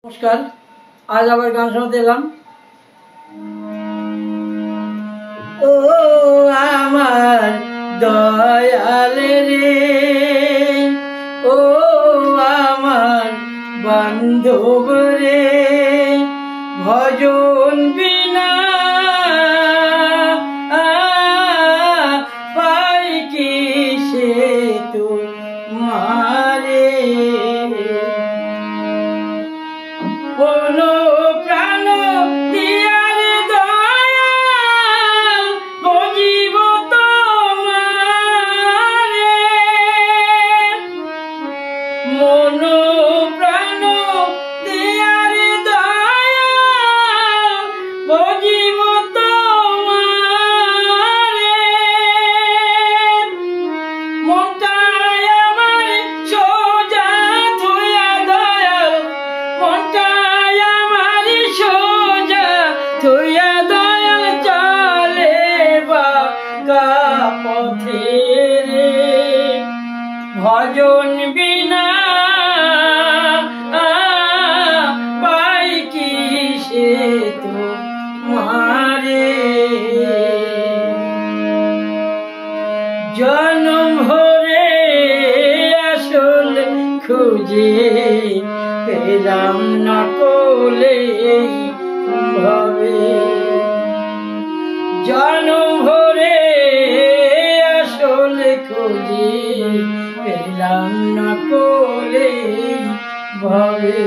নমস্কার, আজ আবার গান শোনাতে এলাম। ও আমার দয়াল রে, ও আমার বান্ধব রে, ভজন বিনা পাই কি সে তোমারে। কোন প্রাণ দিয়ার দয়াল বজিব তোমারে, মন প্রাণ দিয়ার দয়াল বজিব তোমারে। মনটাই আমার সোজা থুয়া দয়াল, মনটাই আমার সোজা থুয়া দয়াল, চলে বাঁকা পথে রে, ভজন বিনা পাই কি সে তোমারে। জনম ভরে আসল খুঁজে পেলাম না কোলে ভাবে, জনম ভরে আসল খুঁজে পেলাম না কোলে ভাবে।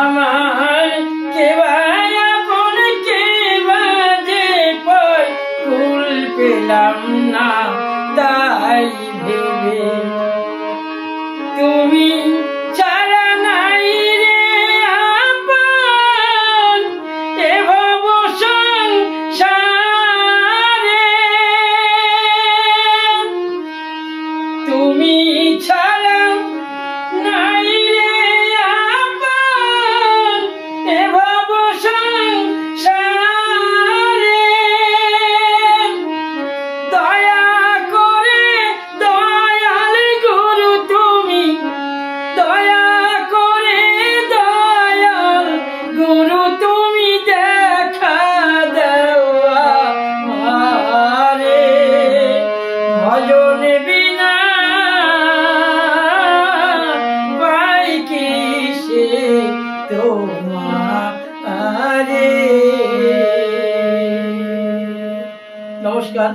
আমার কেবা আপন কেবা যে পর কুল পেলাম না তাই ভেবে, তুমি ছাড়া নাই রে আপন এ ভব সংসারে, তুমি ছাড়া নাই রে আপন এ ভব সংসারে। দয়া করে দয়াল গুরু তুমি, দয়া করে দয়াল গুরু তুমি দেখা দেওয়া আমারে, ভজন বিনা পাই কি সে তোমারে। নমস্কার।